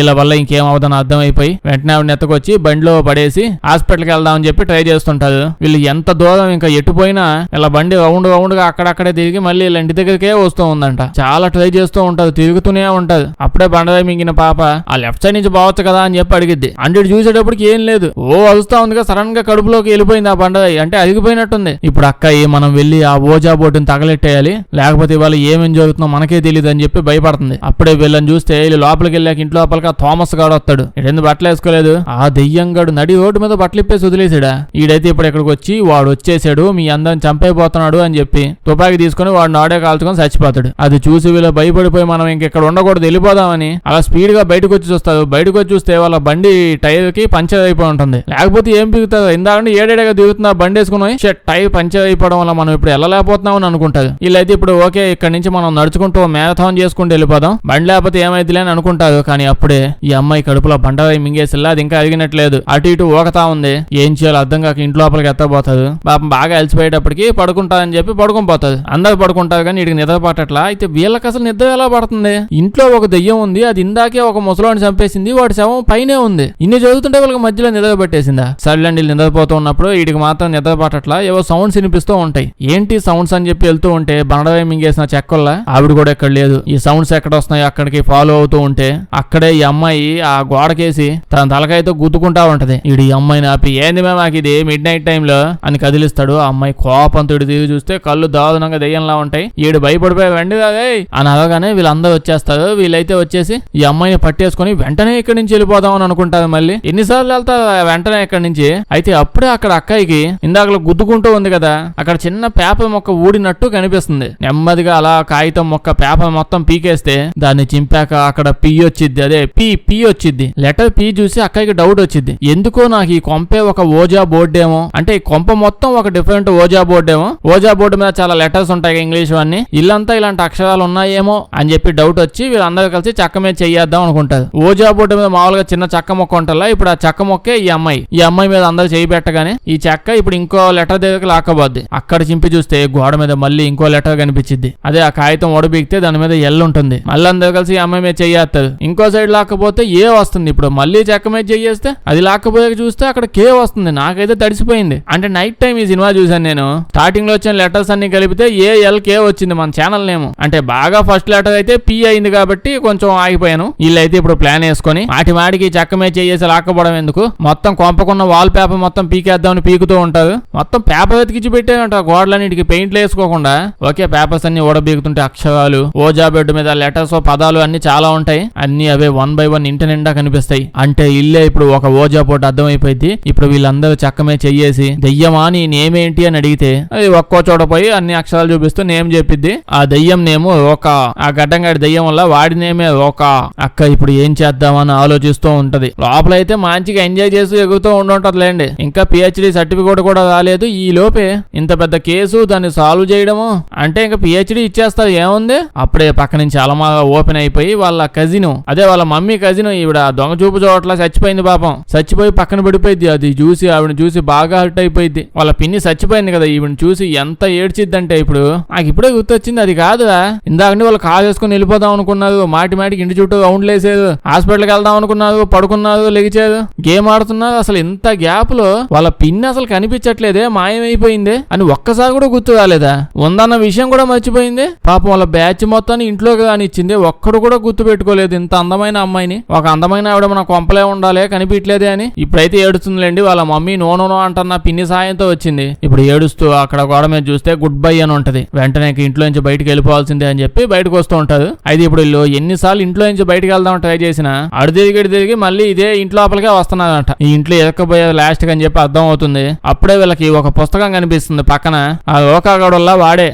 ఇలా వల్ల ఇంకేమవుదని అర్థమైపోయి వెంటనే ఆవిడ నెత్తకొచ్చి బండిలో పడేసి హాస్పిటల్కి వెళ్దామని చెప్పి ట్రై చేస్తుంటారు. వీళ్ళు ఎంత దూరం ఇంకా ఎటుపోయినా ఇలా బండి రౌండ్ గా అక్కడక్కడే తిరిగి మళ్ళీ వీళ్ళ ఇంటి దగ్గరికే వస్తూ ఉందంట. చాలా ట్రై చేస్తూ ఉంటది, తిరుగుతూనే ఉంటది. అప్పుడే బండరాయి మింగిన పాప ఆ లెఫ్ట్ సైడ్ నుంచి పోవచ్చు కదా అని చెప్పి అడిగిద్ది. అంటే చూసేటప్పటికి ఏం లేదు, ఓ అరుస్తా ఉందిగా, సడన్ గా కడుపులోకి వెళ్ళిపోయింది ఆ బండరాయి, అంటే అరిగిపోయినట్టుంది. ఇప్పుడు అక్క మనం వెళ్ళి ఆ ఓజా బోర్డుని తగలెట్టేయాలి, లేకపోతే ఇవాళ ఏమేం జరుగుతుందో మనకే తెలియదు అని చెప్పి భయపడుతుంది. అప్పుడే వీళ్ళని చూస్తే వీళ్ళు లోపలికి వెళ్ళాక ఇంట్లో థామస్ గాడు వస్తాడు. ఎందుకు బట్టలు వేసుకోలేదు, ఆ దెయ్యంగాడు నడి రోడ్డు మీద బట్టలు ఇప్పేసి వదిలేసాడా. ఈడైతే ఇప్పుడు ఇక్కడికి వచ్చి వాడు వచ్చేసాడు, మీ అందరిని చంపైపోతున్నాడు అని చెప్పి తుపాకి తీసుకుని వాడు నాడే కాల్చుకొని చచ్చిపోతాడు. అది చూసి వీళ్ళు భయపడిపోయి మనం ఇంకెక్కడ ఉండకూడదు వెళ్ళిపోదామని అలా స్పీడ్ గా బయటకు వచ్చి చూస్తారు. బయటకు వచ్చి చూస్తే వాళ్ళ బండి టైర్ కి పంచర్ అయిపోయి ఉంటుంది. లేకపోతే ఏం దిగుతారు, ఇందాక ఏడేడగా దిగుతున్నా బండి వేసుకుని టైర్ పంచర్ అయిపోవడం వల్ల మనం ఇప్పుడు వెళ్ళలేకపోతున్నాం అని అనుకుంటారు. వీళ్ళైతే ఇప్పుడు ఓకే ఇక్కడ నుంచి మనం నడుచుకుంటూ మ్యారథాన్ చేసుకుంటూ వెళ్ళిపోదాం, బండి లేకపోతే ఏమైందిలే అని అనుకుంటారు. కానీ అప్పుడే ఈ అమ్మాయి కడుపులో బండరాయి మింగేసిల్లా అది ఇంకా అరిగినట్లేదు. అటు ఇటు ఊకతా ఉంది. ఏం చేయాలో అర్థం కాక ఇంట్లో లోపలికి ఎత్తపోతాడు. పాపం బాగా అలసిపోయేటప్పటికి పడుకుంటారని చెప్పి పడుకొని పోతాడు. అందరు పడుకుంటారు కానీ వీడికి నిద్ర పట్టట్లా. అయితే వీళ్ళకి అసలు నిద్ర ఎలా పడుతుంది? ఇంట్లో ఒక దెయ్యం ఉంది, అది ఇందాకే ఒక ముసలోని చంపేసింది, వాడి శవం పైనే ఉంది. ఇన్ని జరుగుతుంటే వాళ్ళకి మధ్యలో నిద్ర పట్టేసిందా? సర్లేండి నిద్రపోతూ ఉన్నప్పుడు వీడికి మాత్రం నిద్ర పట్టట్లా. ఏవో సౌండ్స్ వినిపిస్తూ ఉంటాయి. ఏంటి సౌండ్స్ అని చెప్పి వెళ్తూ ఉంటే బండరాయి మింగేసిన చెక్కల్లా ఆవిడ కూడా ఎక్కడ లేదు. ఈ సౌండ్స్ ఎక్కడ వస్తున్నాయి అక్కడికి ఫాలో అవుతూ ఉంటే అక్కడే ఈ అమ్మాయి ఆ గోడకేసి తన తలకాయతో గుద్దుకుంటా ఉంటది. ఈ అమ్మాయిని ఆపి ఏంది మేము మాకు ఇది మిడ్ నైట్ టైంలో అని కదిలిస్తాడు. ఆ అమ్మాయి కోపంతో తిరిగి చూస్తే కళ్ళు దారుణంగా దెయ్యంలా ఉంటాయి. ఈడు భయపడిపోయి వెండి అని అనగానే వీళ్ళందరూ వచ్చేస్తారు. వీళ్ళైతే వచ్చేసి ఈ అమ్మాయిని పట్టేసుకుని వెంటనే ఇక్కడి నుంచి వెళ్ళిపోదాం అని అనుకుంటారు. మళ్ళీ ఎన్నిసార్లు వెళ్తారు వెంటనే ఇక్కడి నుంచి. అయితే అప్పుడే అక్కడ అక్కాయికి ఇందాకలో గుద్దుకుంటూ ఉంది కదా, అక్కడ చిన్న పేపర్ మొక్క ఊడినట్టు కనిపిస్తుంది. నెమ్మదిగా అలా కాగితం మొక్క పేపర్ మొత్తం పీకేస్తే దాన్ని చింపాక అక్కడ పి వచ్చిద్ది. అదే పి వచ్చిద్ది. లెటర్ పి చూసి అక్కాయికి డౌట్ వచ్చింది. ఎందుకో నాకు ఈ కొంపే ఒక ఓజా బోర్డు ఏమో, అంటే ఈ కొంప మొత్తం ఒక డిఫరెంట్ ఓజా బోర్డు ఏమో. ఓజా బోర్డు మీద చాలా లెటర్స్ ఉంటాయి ఇంగ్లీష్ అన్ని, ఇల్లంతా ఇలాంటి అక్షరాలు ఉన్నాయేమో అని చెప్పి డౌట్ వచ్చి వీళ్ళందరూ కలిసి చెక్క మీద చెయ్యేద్దాం అనుకుంటారు. ఓజా బోర్డు మీద మామూలుగా చిన్న చెక్క మొక్క ఉంటలా, ఇప్పుడు ఆ చెక్క మొక్కే ఈ అమ్మాయి మీద అందరూ చేయి పెట్టగానే ఈ చెక్క ఇప్పుడు ఇంకో లెటర్ దగ్గరికి లాక్కబోద్ది. అక్కడ చింపి చూస్తే గోడ మీద మళ్ళీ ఇంకో లెటర్ కనిపించింది. అదే ఆ కాగితం ఒడబీకితే దాని మీద ఎల్ ఉంటుంది. మళ్ళీ అందరూ కలిసి ఈ అమ్మాయి మీద చెయ్యేస్తారు. ఇంకో సైడ్ లాక్కపోతే ఏ వస్తుంది. ఇప్పుడు మళ్ళీ చెక్క మీద చెయ్యేస్తే అది లాక్కపోయాక చూస్తే అక్కడ కే వస్తుంది. నాకైతే తడిసిపోయింది. అంటే నైట్ టైం ఈ సినిమా చూసాను నేను. స్టార్టింగ్ లో వచ్చిన లెటర్స్ అన్ని కలిపితే ALK వచ్చింది మన ఛానల్ నేమ్. అంటే బాగా ఫస్ట్ లెటర్ అయితే P అయింది కాబట్టి కొంచెం ఆగిపోయాను. వీళ్ళైతే ఇప్పుడు ప్లాన్ వేసుకొని మాటికి చెక్క మీద చేసి లాక్కపోవడం ఎందుకు, మొత్తం కొంపకున్న వాల్ పేపర్ మొత్తం పీకేద్దామని పీకుతూ ఉంటారు. మొత్తం పేపర్ వెతికిచ్చి పెట్టారంట గోడలన్నిటికి పెయింట్లు వేసుకోకుండా. ఓకే పేపర్స్ అన్ని ఓడబీగుతుంటే అక్షరాలు ఓజా బెడ్ మీద లెటర్స్ పదాలు అన్ని చాలా ఉంటాయి. అన్ని అవే 1 by 1 ఇంటి నిండా కనిపిస్తాయి. అంటే ఇల్లే ఇప్పుడు ఒక ఓజా బోర్డు అర్థమైపోయింది. ఇప్పుడు వీళ్ళందరూ చెక్కమే చెయ్యేసి దెయ్యమా నీ నేమ్ ఏంటి అని అడిగితే అది ఒక్కో చోట పోయి అన్ని అక్షరాలు చూపిస్తూ నేమ్ చెప్పిద్ది. ఆ దెయ్యం నేము ఒక, ఆ గడ్డంగాడి దెయ్యం వల్ల వాడి నేమే ఒక. అక్క ఇప్పుడు ఏం చేద్దామని ఆలోచిస్తూ ఉంటది. లోపలైతే మంచిగా ఎంజాయ్ చేస్తూ ఎగురుతూ ఉంటుంటదిలేండి. ఇంకా PhD సర్టిఫికేట్ కూడా రాలేదు. ఈ లోపే ఇంత పెద్ద కేసు దాన్ని సాల్వ్ చేయడము అంటే ఇంకా PhD ఇచ్చేస్తారు ఏముంది. అప్పుడే పక్క నుంచి అలమాగా ఓపెన్ అయిపోయి వాళ్ళ కజిన్, అదే వాళ్ళ మమ్మీ కజిన్ ఈవిడ దొంగ చూపు చోట్ల చచ్చిపోయింది. పాపం చచ్చిపోయి పక్కన పడిపోయింది. అది చూసి ఆవిడని చూసి బాగా హర్ట్ అయిపోయింది. వాళ్ళ పిన్ని చచ్చిపోయింది కదా, ఈవిని చూసి ఎంత ఏడ్చిద్దంటే ఇప్పుడు నాకు ఇప్పుడే గుర్తొచ్చింది. అది కాదురా ఇందాకంటే వాళ్ళు కాల్ చేసుకుని వెళ్ళిపోదాం అనుకున్నారు. మాటికి ఇంటి చుట్టూ రౌండ్ లేసేది. హాస్పిటల్కి వెళ్దాం అనుకున్నారు, పడుకున్నారు, లెగిచారు, గేమ్ ఆడుతున్నారు. అసలు ఇంత గ్యాప్ లో వాళ్ళ పిన్ని అసలు కనిపించట్లేదే, మాయమైపోయిందే అని ఒక్కసారి కూడా గుర్తు రాలేదా? ఉందన్న విషయం కూడా మర్చిపోయింది. పాపం వాళ్ళ బ్యాచ్ మొత్తాన్ని ఇంట్లోకి రానిచ్చింది. ఒక్కడు కూడా గుర్తు పెట్టుకోలేదు ఇంత అందమైన అమ్మాయిని. ఒక అందమైన ఆవిడ మన కొంపలే ఉండాలి కనిపించలేదే అని. ఇప్పుడైతే ఏడుస్తుందిలేండి. వాళ్ళ మమ్మీ నో అంటున్న పిన్ని సాయంతో వచ్చింది. ఇప్పుడు ఏడుస్తూ అక్కడ గోడ మీద చూస్తే గుడ్ బై అని ఉంటది. వెంటనే ఇంట్లో నుంచి బయటకు వెళ్ళిపోవాల్సిందే అని చెప్పి బయటకు వస్తూ ఉంటారు. అయితే ఇప్పుడు వీళ్ళు ఎన్నిసార్లు ఇంట్లో నుంచి బయటకు వెళ్దాం ట్రై చేసినా అడిదిరిగి మళ్ళీ ఇదే ఇంట్లో లోపలికే వస్తున్నారంట. ఈ ఇంట్లో ఎదకపోయేది లాస్ట్ అని చెప్పి అర్థం అవుతుంది. అప్పుడే వీళ్ళకి ఒక పుస్తకం కనిపిస్తుంది పక్కన. ఆ లోకాగడల్లా వాడి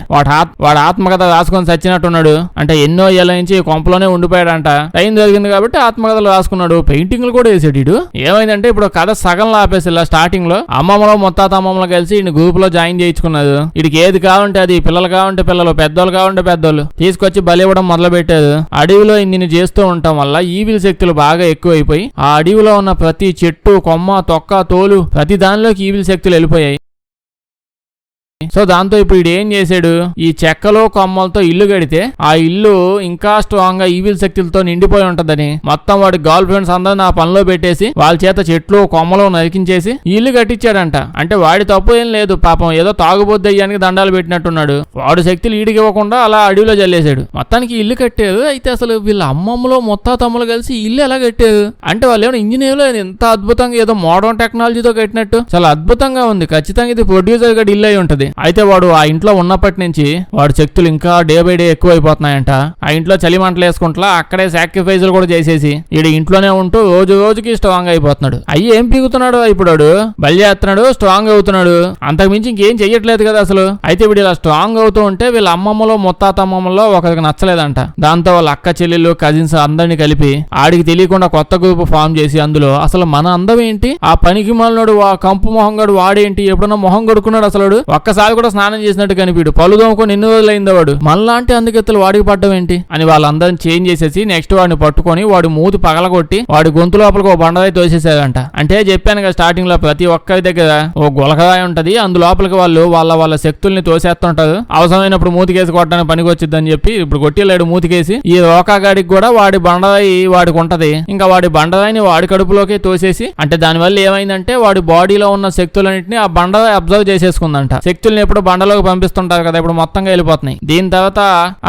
ఆత్మకథ రాసుకొని చచ్చినట్టున్నాడు. అంటే ఎన్నో ఏళ్ల నుంచి కొంపలోనే ఉండిపోయాడంట. టైం జరిగింది కాబట్టి ఆత్మకథలు రాసుకున్నాడు. పెయింటింగ్లు కూడా వేసాడు. ఇడు ఏమైందంటే ఇప్పుడు కథ సగంలో ఆపేసి ఇలా స్టార్టింగ్ లో అమ్మమ్మలో మొత్తాత అమ్మమ్మలో కలిసి ఈ గ్రూప్ లో జాయిన్ చేయించుకున్నారు. వీడికి ఏది కావాలంటే అది, పిల్లలు కావాలంటే పిల్లలు, పెద్దోళ్ళు కావాలంటే పెద్దోళ్ళు తీసుకొచ్చి బలివ్వడం మొదలు పెట్టారు. అడవిలో ఇన్ని చేస్తూ ఉండటం వల్ల ఈవిల్ శక్తులు బాగా ఎక్కువైపోయి ఆ అడవిలో ఉన్న ప్రతి చెట్టు, కొమ్మ, తొక్క, తోలు ప్రతి దానిలోకి ఈవిల్ శక్తులు వెళ్ళిపోయాయి. సో దాంతో ఇప్పుడు ఈడు ఏం చేశాడు, ఈ చెక్కలో కొమ్మలతో ఇల్లు కడితే ఆ ఇల్లు ఇంకా స్ట్రాంగ్ గా ఈవిల్ శక్తులతో నిండిపోయి ఉంటదని మొత్తం వాడి గర్ల్ ఫ్రెండ్స్ అందరిని ఆ పనిలో పెట్టేసి వాళ్ళ చేత చెట్లు కొమ్మలు నరికించేసి ఇల్లు కట్టించాడంట. అంటే వాడి తప్పు ఏం లేదు, పాపం ఏదో తాగుబోద్దు అయ్యానికి దండాలు పెట్టినట్టున్నాడు. వాడు శక్తులు ఈడికి ఇవ్వకుండా అలా అడవిలో జల్లేశాడు. మొత్తానికి ఇల్లు కట్టారు. అయితే అసలు వీళ్ళ అమ్మమ్మలో తమ్ములు కలిసి ఇల్లు ఎలా కట్టారు అంటే వాళ్ళు ఏమైనా ఇంజనీర్లు ఎంత అద్భుతంగా ఏదో మోడర్న్ టెక్నాలజీతో కట్టినట్టు చాలా అద్భుతంగా ఉంది. ఖచ్చితంగా ఇది ప్రొడ్యూసర్ గా ఇల్లు అయి ఉంటది. అయితే వాడు ఆ ఇంట్లో ఉన్నప్పటి నుంచి వాడి శక్తులు ఇంకా డే బై డే ఎక్కువైపోతున్నాయంట. ఆ ఇంట్లో చలిమంటలు వేసుకుంటా అక్కడే సాక్రిఫైజులు కూడా చేసేసి వీడు ఇంట్లోనే ఉంటూ రోజుకి స్ట్రాంగ్ అయిపోతున్నాడు. అయ్యి ఏం పీగుతున్నాడు ఇప్పుడు వాడు, బలి చేస్తున్నాడు, స్ట్రాంగ్ అవుతున్నాడు. అంతకు మించి ఇంకేం చెయ్యట్లేదు కదా అసలు. అయితే వీడు ఇలా స్ట్రాంగ్ అవుతూ ఉంటే వీళ్ళ అమ్మమ్మలో అమ్మమ్మలో ఒకరికి నచ్చలేదంట. దాంతో వాళ్ళ అక్క చెల్లెళ్ళు కజిన్స్ అందరినీ కలిపి ఆడికి తెలియకుండా కొత్త గ్రూప్ ఫామ్ చేసి అందులో అసలు మన అందం ఏంటి, ఆ పనికి మాలినోడు ఆ కంపు మొహంగాడు వాడేంటి, ఎప్పుడన్నా మొహం కొడుకున్నాడు అసలు. ఒక్కసారి ఒక్కసారి కూడా స్నానం చేసినట్టు కనిపిడు. పళ్ళు దోముకొని ఎన్ని రోజులైందో వాడు. మనలాంటి అందుకెత్తులు వాడికి పడ్డం ఏంటి అని వాళ్ళందరిని చేంజ్ చేసేసి నెక్స్ట్ వాడిని పట్టుకొని వాడి మూతి పగలగొట్టి వాడి గొంతు లోపలికి ఓ బండరాయి తోసేసాడంట. అంటే చెప్పాను కదా స్టార్టింగ్ లో ప్రతి ఒక్కరి దగ్గర ఓ గులకరాయి ఉంటది, అందులోపలికి వాళ్ళు వాళ్ళ శక్తుల్ని తోసేస్తుంటారు. అవసరమైనప్పుడు మూతికేసి కొట్టడానికి పనికి వచ్చిందని చెప్పి ఇప్పుడు కొట్టిలేడు మూతికేసి. ఈ రోకాగాడికి కూడా వాడి బండరాయి వాడికి ఉంటది. ఇంకా వాడి బండరాయిని వాడి కడుపులోకి తోసేసి, అంటే దానివల్ల ఏమైందంటే వాడి బాడీలో ఉన్న శక్తులన్నింటినీ ఆ బండరాయి అబ్జర్వ్ చేసేసుకుందంట. శక్తుల్ని ఎప్పుడు బండలోకి పంపిస్తుంటారు కదా, ఇప్పుడు మొత్తంగా వెళ్ళిపోతున్నాయి. దీని తర్వాత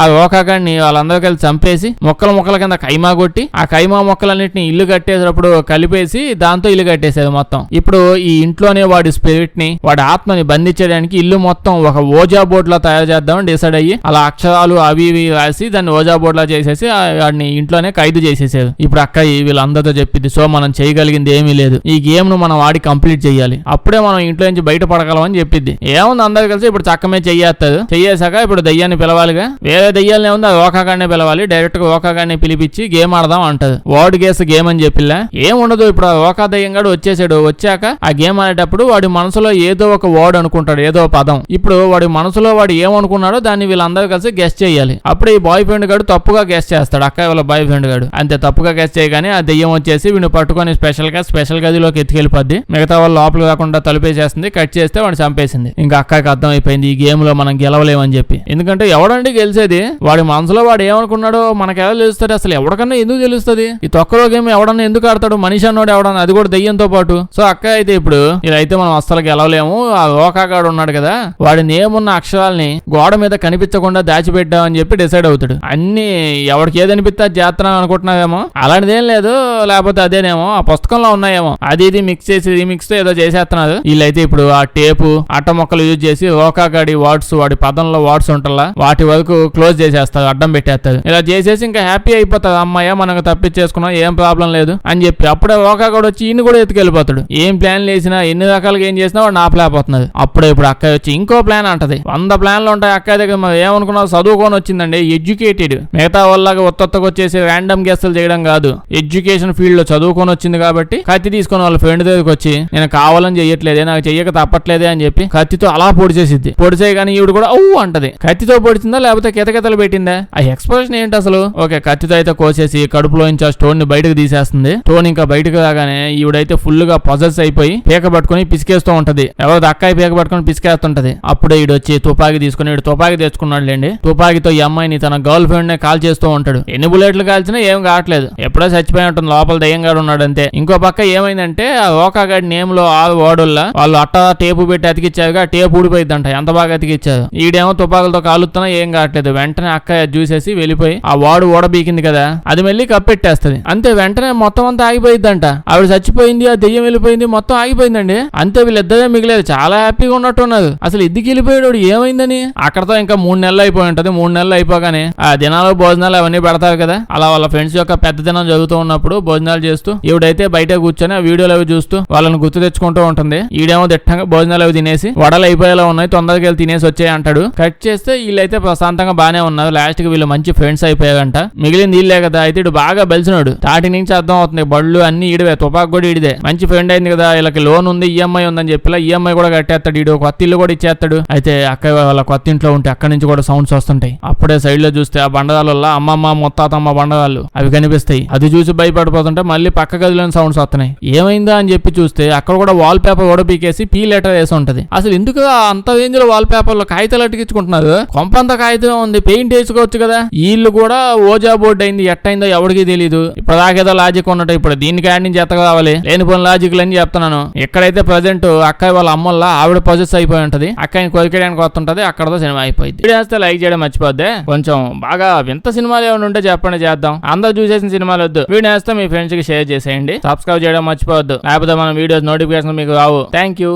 ఆ రోకాగాడిని వాళ్ళందరూ కలిసి చంపేసి ముక్కల కింద కైమా కొట్టి ఆ కైమా మొక్కలన్నింటినీ ఇల్లు కట్టేటప్పుడు కలిపేసి దాంతో ఇల్లు కట్టేసేది మొత్తం. ఇప్పుడు ఈ ఇంట్లోనే వాడి స్పిరిట్ ని వాడి ఆత్మని బంధించడానికి ఇల్లు మొత్తం ఒక ఓజా బోర్డ్ లా తయారు చేద్దామని డిసైడ్ అయ్యి అలా అక్షరాలు అవి ఇవి రాసి దాన్ని ఓజా బోర్డ్ లా చేసేసి వాడిని ఇంట్లోనే ఖైదు చేసేసారు. ఇప్పుడు అక్క వీళ్ళందరితో చెప్పింది, సో మనం చేయగలిగింది ఏమీ లేదు, ఈ గేమ్ ను మనం వాడి కంప్లీట్ చేయాలి, అప్పుడే మనం ఇంట్లో నుంచి బయటపడగలం అని చెప్పింది. ఏముంది అందరు కలిసి ఇప్పుడు చక్కమే చెయ్యేస్తారు. చెయ్యేసాక ఇప్పుడు దయ్యాన్ని పిలవాలిగా, వేరే దయ్యాలనే ఉంది, అది ఓకాగానే పిలవాలి. డైరెక్ట్ గా ఓకాగానే పిలిపించి గేమ్ ఆడదాం అంటది. వర్డ్ గేస్ గేమ్ అని చెప్పిలా ఏముండదు. ఇప్పుడు ఓకా దయ్యం గాడు వచ్చేసాడు. వచ్చాక ఆ గేమ్ ఆడేటప్పుడు వాడి మనసులో ఏదో ఒక వర్డ్ అనుకుంటాడు, ఏదో పదం. ఇప్పుడు వాడి మనసులో వాడు ఏమనుకున్నాడో దాన్ని వీళ్ళందరూ కలిసి గెస్ చేయాలి. అప్పుడు ఈ బాయ్ ఫ్రెండ్ గాడు తప్పుగా గెస్ చేస్తాడు, అక్క వాళ్ళ బాయ్ ఫ్రెండ్ గాడు. అంతే తప్పుగా గెస్ చేయగానే ఆ దెయ్యం వచ్చేసి వీడిని పట్టుకొని స్పెషల్ గదిలోకి ఎత్తుకెళ్ళిపోద్ది. మిగతా వాళ్ళు లోపలికి రాకుండా తలుపేసేస్తుంది. కట్ చేస్తే వాడిని చంపేసింది. ఇంకా అక్కకి అర్థం అయిపోయింది ఈ గేమ్ లో మనం గెలవలేమని చెప్పి. ఎందుకంటే ఎవడండి గెలిచేది? వాడి మనసులో వాడు ఏమనుకున్నాడో మనకు ఎలా తెలుస్తుంది? అసలు ఎవరికన్నా ఎందుకు తెలుస్తుంది? ఈ తొక్కలో గేమ్ ఎవడన్నా ఎందుకు ఆడతాడు? మనిషి అన్నోడు ఎవడన్నా, అది కూడా దెయ్యంతో పాటు. సో అక్క అయితే ఇప్పుడు ఇదైతే మనం అస్సలు గెలవలేము. ఆ ఓకాగాడు ఉన్నాడు కదా, వాడి నేమున్న అక్షరాల్ని గోడ మీద కనిపించకుండా దాచిపెట్టామని చెప్పి డిసైడ్ అవుతాడు. అన్ని ఎవరికి ఏదనిపిస్తే అది చేస్తున్నాం అనుకుంటున్నావేమో, అలాంటిదేం లేదు, లేకపోతే అదేనేమో ఆ పుస్తకంలో ఉన్నాయేమో, అది ఇది మిక్స్ చేసి రీమిక్స్ తో ఏదో చేసేస్తున్నారు. వీళ్ళైతే ఇప్పుడు ఆ టేపు అట్ట మొక్కలు యూజ్ చేసి ఓకాగాడి వర్డ్స్, వాడి పదంలో వర్డ్స్ ఉంటల్లా వాటి వరకు క్లోజ్ చేసేస్తారు, అడ్డం పెట్టేస్తారు. ఇలా చేసేసి ఇంకా హ్యాపీ అయిపోతారు. అమ్మాయ మనకు తప్పించేసుకున్నాం, ఏం ప్రాబ్లం లేదు అని చెప్పి. అప్పుడే ఓకాగాడు వచ్చి ఈయన కూడా ఎత్తుకెళ్ళిపోతాడు. ఏం ప్లాన్ వేసినా ఎన్ని రకాలుగా ఏం చేసినా వాడు నాపలేకపోతున్నది. అప్పుడే ఇప్పుడు అక్క వచ్చి ఇంకో ప్లాన్ అంటది. 100 ప్లాన్లు ఉంటాయి అక్క దగ్గర. మరి ఏమనుకున్నావు? చదువుకొని వచ్చిందండి, ఎడ్యుకేటెడ్. మిగతా వాళ్ళగా ఒత్తొత్తకు వచ్చేసి ర్యాండమ్ గెస్టులు చేయడం కాదు, ఎడ్యుకేషన్ ఫీల్డ్ లో చదువుకొని వచ్చింది కాబట్టి కత్తి తీసుకొని వాళ్ళ ఫ్రెండ్ దగ్గరికి వచ్చి నేను కావాలని చెయ్యట్లేదే, నాకు చెయ్యక తప్పట్లేదే అని చెప్పి కత్తితో అలా పొడిచేసిద్ది. పొడిచే కానీ ఈవిడ కూడా ఓ అంటది. కత్తితో పొడిచిందా లేకపోతే కితకితలు పెట్టిందా? ఆ ఎక్స్ప్రెషన్ ఏంటి అసలు? ఓకే, కత్తితో అయితే కోసేసి కడుపులో నుంచి ఆ స్టోన్ ని బయటకు తీసేస్తుంది. స్టోన్ ఇంకా బయటకు రాగానే ఈవిడైతే ఫుల్ గా పొజెస్ అయిపోయి పీక పట్టుకుని పిసికేస్తూ ఉంటది. ఎవరు అక్కాయి పీక పట్టుకుని పిసికేస్తుంటది. అప్పుడే ఈడు వచ్చి తుపాకీ తీసుకుని, ఈడు తుపాకీ తెచ్చుకున్నాడు లేండి. తుపాకీతో ఈ అమ్మాయిని తన గర్ల్ ఫ్రెండ్ నే కాల్ చేస్తూ ఉంటాడు. ఎన్ని బుల్లెట్లు కాల్చినా ఏం కావట్లేదు, ఎప్పుడో చచ్చిపోయి ఉంటుంది, లోపల దయ్యంగాడు ఉన్నాడు అంతే. ఇంకో పక్క ఏమైందంటే ఆ ఓకాగాడి నేమ్ లో ఆ ఓడుల్లా వాళ్ళు అట్ట టేపు పెట్టి అతికిచ్చారుగా, టేపు ఊడిపోయిందంట, ఎంత బాగా అతికిచ్చారు. ఈడేమో తుపాకులతో కాలుతున్నా ఏం కావట్లేదు. వెంటనే అక్క చూసేసి వెళ్ళిపోయి ఆ వాడు ఓడబీకింది కదా, అది మళ్ళీ కప్పెట్టేస్తది. అంతే, వెంటనే మొత్తం అంతా ఆగిపోయిద్దంట. ఆవిడ చచ్చిపోయింది, ఆ దెయ్యం వెళ్ళిపోయింది, మొత్తం ఆగిపోయిందండి. అంతే, వీళ్ళిద్దరే మిగిలేదు. చాలా హ్యాపీగా ఉన్నట్టున్నారు. అసలు ఇద్దరికి వెళ్ళిపోయాడు, ఏమైందని. అక్కడతో ఇంకా 3 నెలలు అయిపోయి ఉంటది. 3 నెలలు అయిపోగానే ఆ దినాలు భోజనాలు అవన్నీ పెడతారు కదా, అలా వాళ్ళ ఫ్రెండ్స్ యొక్క పెద్ద దినం జరుగుతూ ఉన్నప్పుడు భోజనాలు చేస్తూ ఈవిడైతే బయట కూర్చొని ఆ వీడియోలు అవి చూస్తూ వాళ్ళని గుర్తు తెచ్చుకుంటూ ఉంటుంది. ఈడేమో దిట్టంగా భోజనాలు అవి తినేసి వడలు అయిపోయేలా ఉన్నాయి, తొందరగా వెళ్ళి తినేసి వచ్చాయి అంటాడు. కట్ చేస్తే వీళ్ళైతే ప్రశాంతంగా బానే ఉన్నారు. లాస్ట్ కి వీళ్ళు మంచి ఫ్రెండ్స్ అయిపోయారంట. మిగిలింది వీళ్ళే కదా. అయితే ఇడు బాగా బలిసినాడు. స్టార్టింగ్ నుంచి అర్థం అవుతుంది, బళ్ళు అన్ని ఈడివే, తుపాకు కూడా ఈడిదే. మంచి ఫ్రెండ్ అయింది కదా, వీళ్ళకి లోన్ ఉంది, ఈఎంఐ ఉందని చెప్పి ఈఎంఐ కూడా కట్టేస్తాడు. ఈడు కొత్త ఇల్లు కూడా ఇచ్చేస్తాడు. అయితే అక్క వాళ్ళ కొత్త ఇంట్లో ఉంటే అక్కడి నుంచి కూడా సౌండ్స్ వస్తుంటాయి. అప్పుడే సైడ్ లో చూస్తే ఆ బండరాళ్ళ అమ్మమ్మ ముత్తాతమ్మ బండరాళ్ళు అవి కనిపిస్తాయి. అది చూసి భయపడిపోతుంటే మళ్ళీ పక్క గదిలోని సౌండ్స్ వస్తున్నాయి. ఏమైందా అని చెప్పి చూస్తే అక్కడ కూడా వాల్ పేపర్ కూడా పీకేసి పీ లెటర్ వేసి ఉంటది. అసలు ఎందుకు అంత రేంజ్ లో వాల్ పేపర్ లో కాగితాలు అతికించుకుంటున్నారు? కొంపంత కాగితం ఉంది, పెయింట్ వేసుకోవచ్చు కదా. వీళ్ళు కూడా ఓజా బోర్డు అయింది, ఎట్టయిందో ఎవరికి తెలియదు. ఇప్పుడు దాకేదో లాజిక్ ఉన్నట్టు ఇప్పుడు దీనికి యాడ్ నుంచి ఎత్త కావాలి, లేనిపోయిన లాజిక్లు అని చెప్తున్నాను. ఎక్కడైతే ప్రజెంట్ అక్కయ్య వాళ్ళ అమ్మల్లా ఆవిడ పొజెస్ అయిపోయి ఉంటది, అక్కని కొరికేయడానికి వస్తుంటది. అక్కడతో సినిమా అయిపోయింది. వీడియోస్తే లైక్ చేయడం మర్చిపోద్దే. కొంచెం బాగా వింత సినిమాలు ఏమైనా ఉంటే చెప్పండి, చేద్దాం. అందరూ చూసేసిన సినిమాలు వద్దు. వీడియో వేస్తే మీ ఫ్రెండ్స్ కి షేర్ చేసేయండి. సబ్స్క్రైబ్ చేయడం మర్చిపోవద్దు, లేకపోతే మన వీడియోస్ నోటిఫికేషన్ మీకు రావు. Thank you.